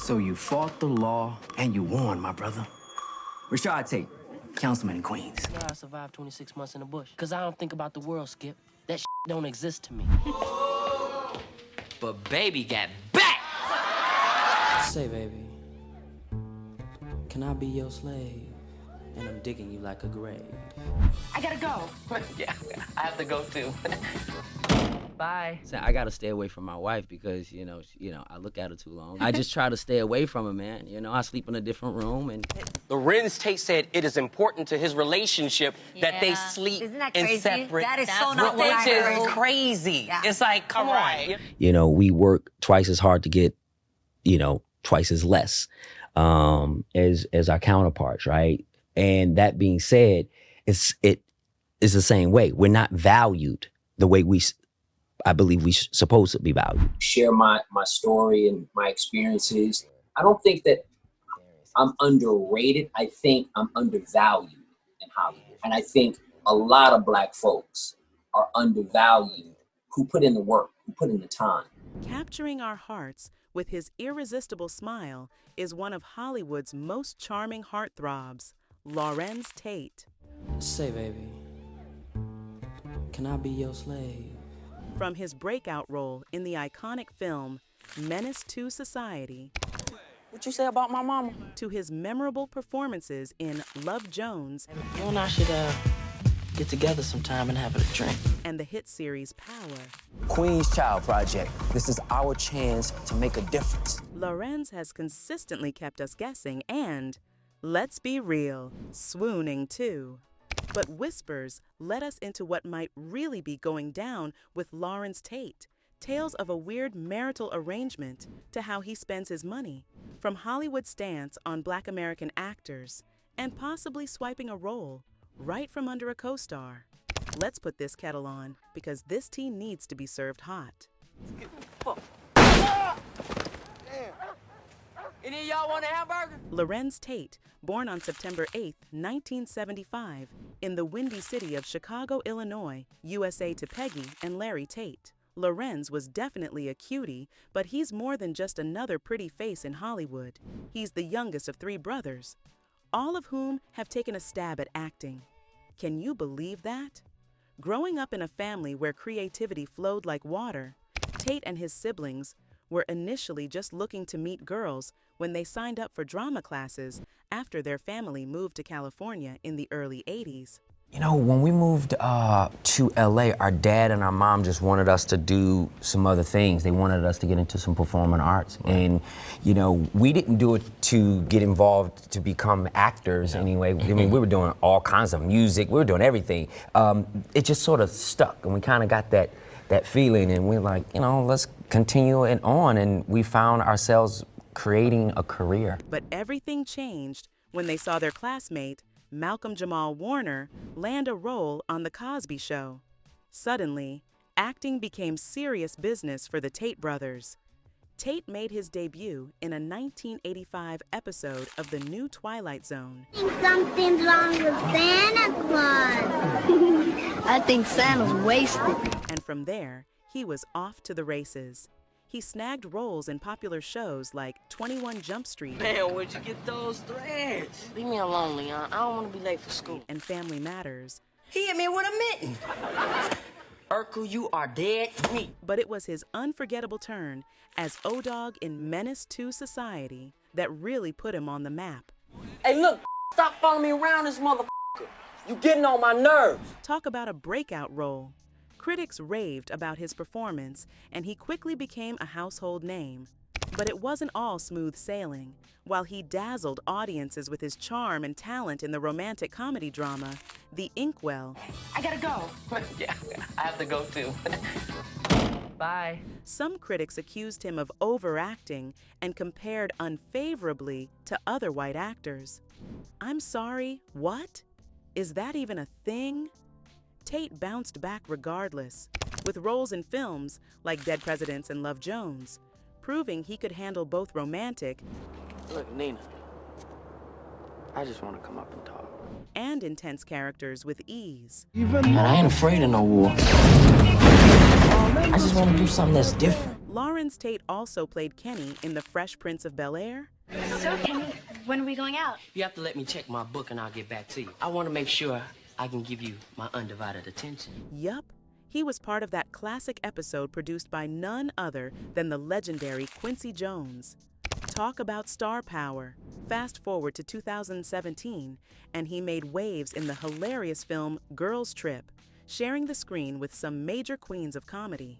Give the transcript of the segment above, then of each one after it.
So you fought the law and you won, my brother. Rashad Tate, Councilman in Queens. Yeah, I survived 26 months in the bush. Because I don't think about the world, Skip. That shit don't exist to me. But baby got back! Say, baby, can I be your slave? And I'm digging you like a grave. I gotta go. Yeah, I have to go too. Bye. So I gotta stay away from my wife because I look at her too long. I just try to stay away from her, man. I sleep in a different room and. Larenz Tate said it is important to his relationship that they sleep in separate. That is so not what I heard. Which is crazy. Yeah. It's like, come on. We work twice as hard to get, twice as less as our counterparts, right? And that being said, it is the same way. We're not valued the way I believe we're supposed to be valued. Share my story and my experiences. I don't think that I'm underrated. I think I'm undervalued in Hollywood. And I think a lot of Black folks are undervalued who put in the work, who put in the time. Capturing our hearts with his irresistible smile is one of Hollywood's most charming heartthrobs, Larenz Tate. Say, baby, can I be your slave? From his breakout role in the iconic film Menace II Society, What you say about my mama? to his memorable performances in Love Jones You and I should, get together sometime and have a drink. and the hit series Power, Queen's Child Project. This is our chance to make a difference. Larenz has consistently kept us guessing and, let's be real, swooning too. But whispers led us into what might really be going down with Larenz Tate. Tales of a weird marital arrangement to how he spends his money, from Hollywood's stance on Black American actors, and possibly swiping a role right from under a co-star. Let's put this kettle on, because this tea needs to be served hot. Any of y'all want a hamburger? Larenz Tate, born on September 8, 1975, in the windy city of Chicago, Illinois, USA to Peggy and Larry Tate. Larenz was definitely a cutie, but he's more than just another pretty face in Hollywood. He's the youngest of 3 brothers, all of whom have taken a stab at acting. Can you believe that? Growing up in a family where creativity flowed like water, Tate and his siblings were initially just looking to meet girls when they signed up for drama classes after their family moved to California in the early 80s. When we moved to LA, our dad and our mom just wanted us to do some other things. They wanted us to get into some performing arts. And, we didn't do it to get involved to become actors anyway. I mean, we were doing all kinds of music. We were doing everything. It just sort of stuck, and we kind of got that feeling, and we're like, let's continue it on. And we found ourselves creating a career. But everything changed when they saw their classmate, Malcolm Jamal Warner, land a role on The Cosby Show. Suddenly, acting became serious business for the Tate brothers. Tate made his debut in a 1985 episode of the new Twilight Zone. I think something's wrong with Santa Claus. I think Santa's wasted. And from there, he was off to the races. He snagged roles in popular shows like 21 Jump Street. Man, where'd you get those threads? Leave me alone, Leon. I don't want to be late for school. And Family Matters. He hit me with a mitten. Urkel, you are dead meat. But it was his unforgettable turn as O-Dog in Menace II Society that really put him on the map. Hey, look, stop following me around this motherfucker. You getting on my nerves. Talk about a breakout role. Critics raved about his performance, and he quickly became a household name. But it wasn't all smooth sailing. While he dazzled audiences with his charm and talent in the romantic comedy drama, The Inkwell, I gotta go. Yeah, I have to go too. Bye. Some critics accused him of overacting and compared unfavorably to other white actors. I'm sorry, what? Is that even a thing? Tate bounced back regardless, with roles in films like Dead Presidents and Love Jones, proving he could handle both romantic Look, Nina, I just want to come up and talk. and intense characters with ease. And I ain't afraid of no war. I just want to do something that's different. Larenz Tate also played Kenny in The Fresh Prince of Bel-Air. So, Kenny, when are we going out? You have to let me check my book and I'll get back to you. I want to make sure I can give you my undivided attention. Yup, he was part of that classic episode produced by none other than the legendary Quincy Jones. Talk about star power. Fast forward to 2017, and he made waves in the hilarious film Girls Trip, sharing the screen with some major queens of comedy.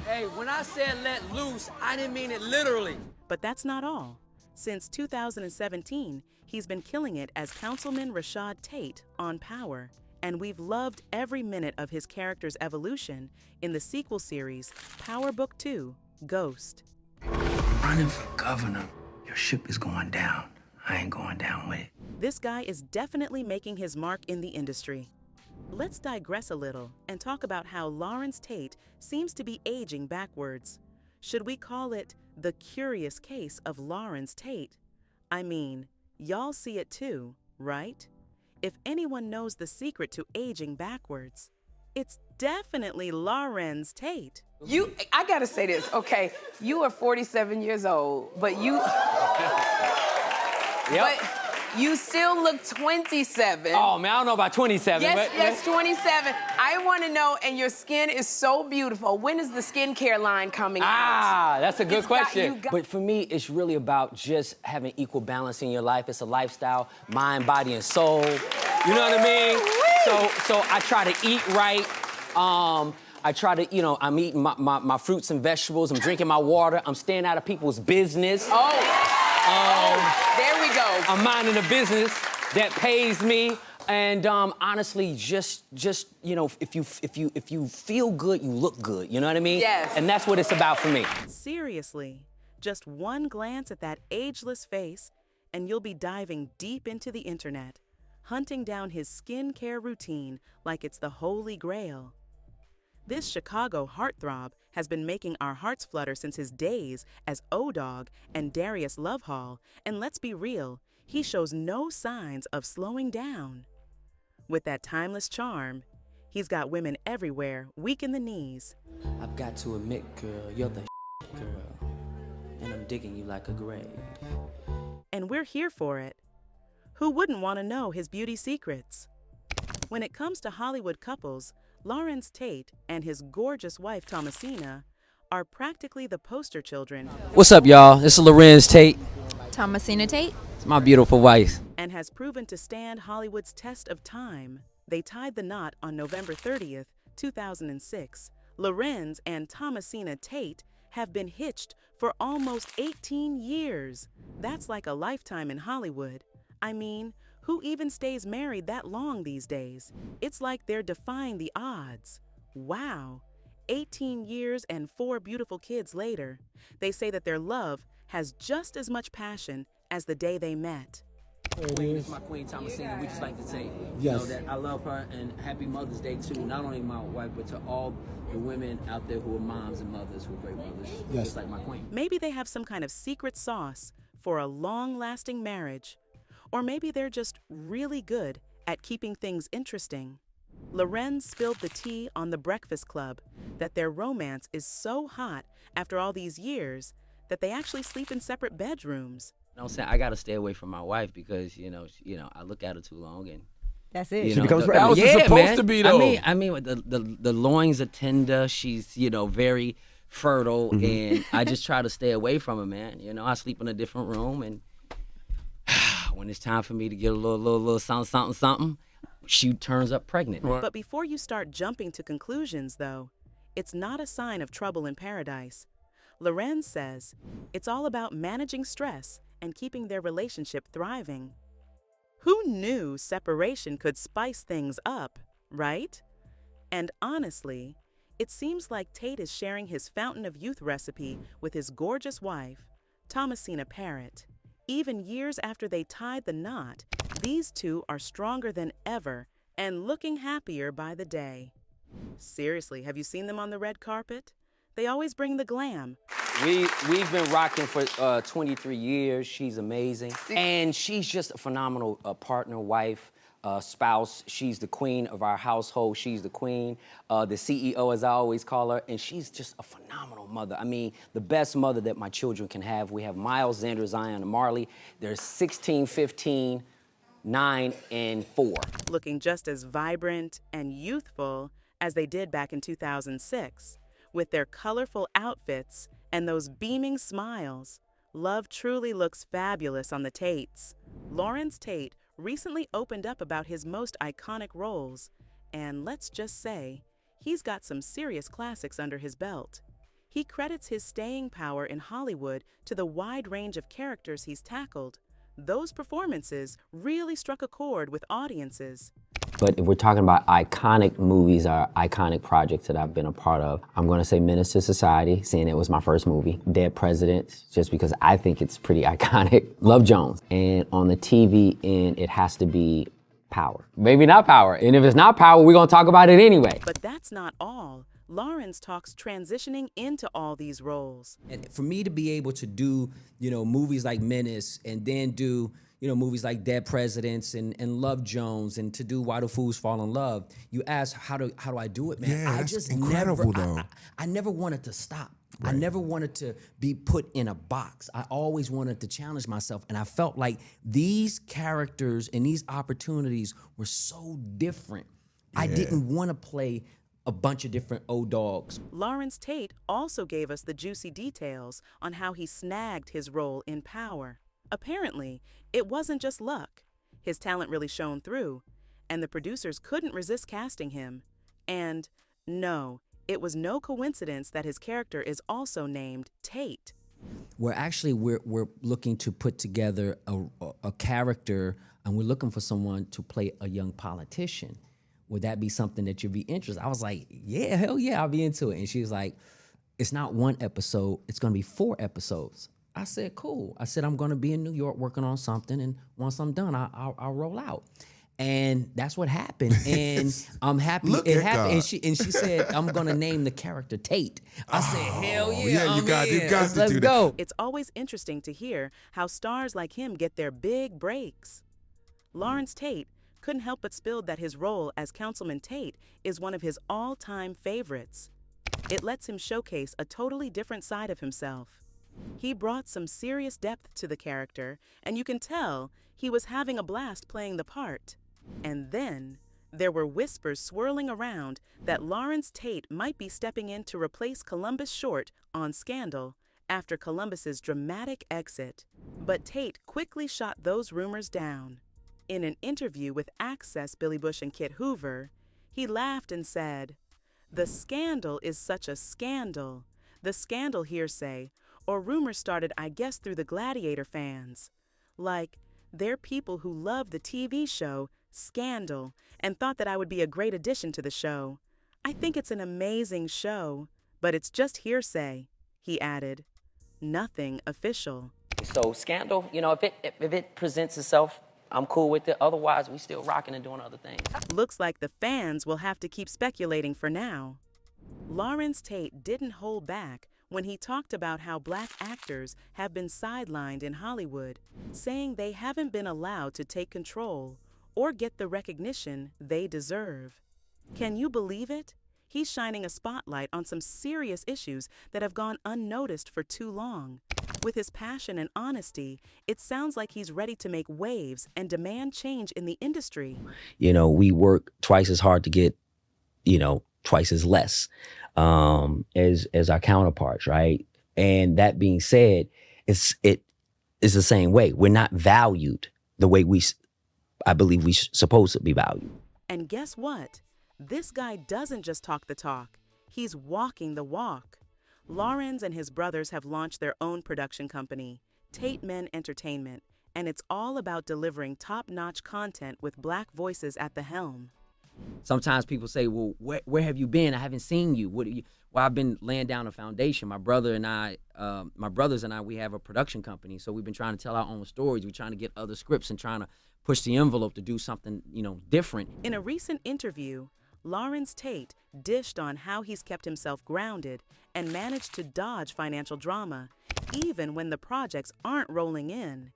Hey, when I said let loose, I didn't mean it literally. But that's not all. Since 2017, he's been killing it as Councilman Rashad Tate on Power, and we've loved every minute of his character's evolution in the sequel series, Power Book 2, Ghost. Running for governor, your ship is going down. I ain't going down with it. This guy is definitely making his mark in the industry. Let's digress a little and talk about how Larenz Tate seems to be aging backwards. Should we call it the curious case of Larenz Tate? I mean, y'all see it too, right? If anyone knows the secret to aging backwards, it's definitely Larenz Tate. I gotta say this, okay? You are 47 years old, but you... But you still look 27. Oh, man, I don't know about 27. Yes, 27. I want to know, and your skin is so beautiful. When is the skincare line coming out? That's a good question. But for me, it's really about just having equal balance in your life. It's a lifestyle, mind, body, and soul. You know what I mean? So I try to eat right. I try to, I'm eating my fruits and vegetables. I'm drinking my water. I'm staying out of people's business. There we go. I'm minding a business that pays me. And honestly, just if you feel good, you look good. You know what I mean? Yes. And that's what it's about for me. Seriously, just one glance at that ageless face, and you'll be diving deep into the internet, hunting down his skincare routine like it's the Holy Grail. This Chicago heartthrob has been making our hearts flutter since his days as O-Dog and Darius Lovehall, and let's be real, he shows no signs of slowing down. With that timeless charm, he's got women everywhere, weak in the knees. I've got to admit, girl, you're the girl, and I'm digging you like a grave. And we're here for it. Who wouldn't want to know his beauty secrets? When it comes to Hollywood couples, Larenz Tate and his gorgeous wife Thomasina are practically the poster children. What's up, y'all? This is Larenz Tate. Thomasina Tate. It's my beautiful wife. And has proven to stand Hollywood's test of time. They tied the knot on November 30th, 2006. Larenz and Thomasina Tate have been hitched for almost 18 years. That's like a lifetime in Hollywood. I mean, who even stays married that long these days? It's like they're defying the odds. Wow. 18 years and 4 beautiful kids later, they say that their love has just as much passion as the day they met. Queen, it's my queen Thomasina. We just like to say, that I love her, and happy Mother's Day too. Not only my wife, but to all the women out there who are moms and mothers, who are great mothers, just like my queen. Maybe they have some kind of secret sauce for a long-lasting marriage. Or maybe they're just really good at keeping things interesting. Larenz spilled the tea on The Breakfast Club that their romance is so hot after all these years that they actually sleep in separate bedrooms. I'm saying I gotta stay away from my wife because I look at her too long and that's it. She becomes pregnant. That was supposed to be though. I mean, the loins are tender. She's very fertile, and I just try to stay away from her, man. I sleep in a different room, and when it's time for me to get a little something, she turns up pregnant. But before you start jumping to conclusions, though, it's not a sign of trouble in paradise. Larenz says it's all about managing stress and keeping their relationship thriving. Who knew separation could spice things up, right? And honestly, it seems like Tate is sharing his fountain of youth recipe with his gorgeous wife, Thomasina Parrott. Even years after they tied the knot, these two are stronger than ever and looking happier by the day. Seriously, have you seen them on the red carpet? They always bring the glam. We've been rocking for 23 years. She's amazing. And she's just a phenomenal partner, wife. spouse. She's the queen of our household. She's the queen, the CEO, as I always call her, and she's just a phenomenal mother. I mean, the best mother that my children can have. We have Miles, Xander, Zion, and Marley. They're 16, 15, 9, and 4. Looking just as vibrant and youthful as they did back in 2006. With their colorful outfits and those beaming smiles, love truly looks fabulous on the Tates. Larenz Tate recently opened up about his most iconic roles, and let's just say, he's got some serious classics under his belt. He credits his staying power in Hollywood to the wide range of characters he's tackled. Those performances really struck a chord with audiences. But if we're talking about iconic movies or iconic projects that I've been a part of, I'm gonna say Menace II Society, seeing it was my first movie. Dead Presidents, just because I think it's pretty iconic. Love Jones. And on the TV end, it has to be Power. Maybe not Power. And if it's not Power, we're gonna talk about it anyway. But that's not all. Larenz talks transitioning into all these roles. And for me to be able to do, movies like Menace and then do, movies like Dead Presidents and Love Jones and to do Why Do Fools Fall in Love, you ask, how do I do it, man? Yeah, I that's just incredible, though. I never wanted to stop. Right. I never wanted to be put in a box. I always wanted to challenge myself. And I felt like these characters and these opportunities were so different. Yeah. I didn't want to play a bunch of different old dogs. Larenz Tate also gave us the juicy details on how he snagged his role in Power. Apparently, it wasn't just luck. His talent really shone through, and the producers couldn't resist casting him. And no, it was no coincidence that his character is also named Tate. We're looking to put together a character, and we're looking for someone to play a young politician. Would that be something that you'd be interested in? I was like, yeah, hell yeah, I'll be into it. And she was like, it's not one episode, it's gonna be 4 episodes. I said, cool. I said, I'm gonna be in New York working on something, and once I'm done, I'll roll out. And that's what happened. And I'm happy it happened. And she said, I'm gonna name the character Tate. I said, hell yeah, you got to Let's do go. that. It's always interesting to hear how stars like him get their big breaks. Larenz Tate couldn't help but spill that his role as Councilman Tate is one of his all-time favorites. It lets him showcase a totally different side of himself. He brought some serious depth to the character, and you can tell he was having a blast playing the part. And then there were whispers swirling around that Larenz Tate might be stepping in to replace Columbus Short on Scandal after Columbus's dramatic exit. But Tate quickly shot those rumors down. In an interview with Access Billy Bush and Kit Hoover, he laughed and said, "The scandal is such a scandal. The scandal hearsay, or rumors started, I guess, through the Gladiator fans. Like, they're people who love the TV show Scandal and thought that I would be a great addition to the show. I think it's an amazing show, but it's just hearsay," he added. Nothing official. So Scandal, if it presents itself, I'm cool with it. Otherwise, we still rocking and doing other things. Looks like the fans will have to keep speculating for now. Larenz Tate didn't hold back when he talked about how Black actors have been sidelined in Hollywood, saying they haven't been allowed to take control or get the recognition they deserve. Can you believe it? He's shining a spotlight on some serious issues that have gone unnoticed for too long. With his passion and honesty, it sounds like he's ready to make waves and demand change in the industry. We work twice as hard to get, twice as less as our counterparts, right? And that being said, it's the same way. We're not valued the way I believe we're supposed to be valued. And guess what? This guy doesn't just talk the talk. He's walking the walk. Larenz and his brothers have launched their own production company, Tate Men Entertainment, and it's all about delivering top-notch content with Black voices at the helm. Sometimes people say, well, where have you been? I haven't seen you. Well, I've been laying down a foundation. My brothers and I, we have a production company, so we've been trying to tell our own stories. We're trying to get other scripts and trying to push the envelope to do something, different. In a recent interview, Larenz Tate dished on how he's kept himself grounded and managed to dodge financial drama, even when the projects aren't rolling in.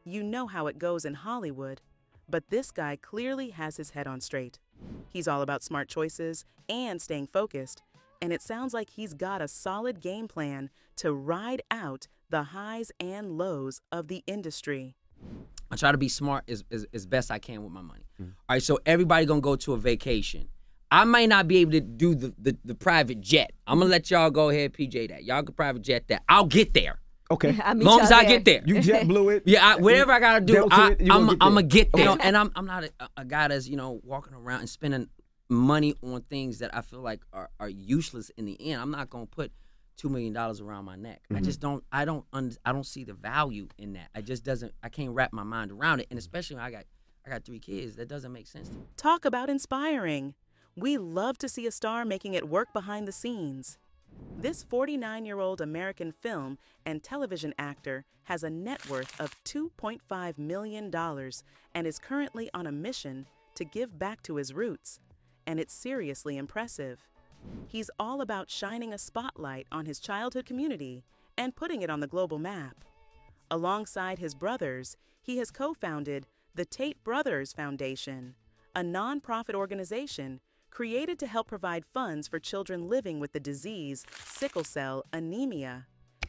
You know how it goes in Hollywood. But this guy clearly has his head on straight. He's all about smart choices and staying focused, and it sounds like he's got a solid game plan to ride out the highs and lows of the industry. I try to be smart as best I can with my money. All right, so everybody gonna go to a vacation. I might not be able to do the private jet. I'm gonna let y'all go ahead, PJ, that. Y'all can private jet that. I'll get there. Okay. Long as I get there. You jet blew it. Yeah, whatever I gotta do, I'm gonna get there. Okay. And I'm not a guy that's, walking around and spending money on things that I feel like are useless in the end. I'm not gonna put $2 million around my neck. I just don't. I don't see the value in that. I can't wrap my mind around it. And especially when I got 3 kids, that doesn't make sense to me. Talk about inspiring. We love to see a star making it work behind the scenes. This 49-year-old American film and television actor has a net worth of $2.5 million and is currently on a mission to give back to his roots. And it's seriously impressive. He's all about shining a spotlight on his childhood community and putting it on the global map. Alongside his brothers, he has co-founded the Tate Brothers Foundation, a nonprofit organization created to help provide funds for children living with the disease sickle cell anemia.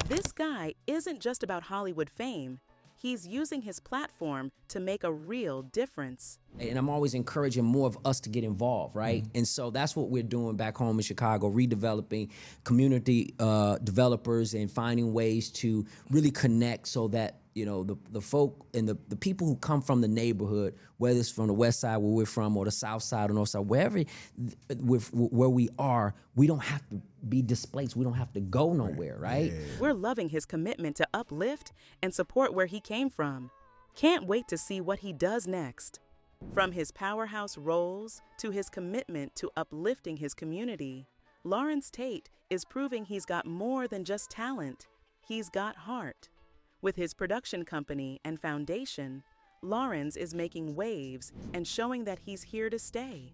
This guy isn't just about Hollywood fame. He's using his platform to make a real difference. And I'm always encouraging more of us to get involved, right? And so that's what we're doing back home in Chicago, redeveloping community developers and finding ways to really connect so that, the folk and the people who come from the neighborhood, whether it's from the west side where we're from or the south side or north side, wherever where we are, we don't have to be displaced. We don't have to go nowhere, right? Yeah. We're loving his commitment to uplift and support where he came from. Can't wait to see what he does next. From his powerhouse roles to his commitment to uplifting his community, Larenz Tate is proving he's got more than just talent. He's got heart. With his production company and foundation, Larenz is making waves and showing that he's here to stay.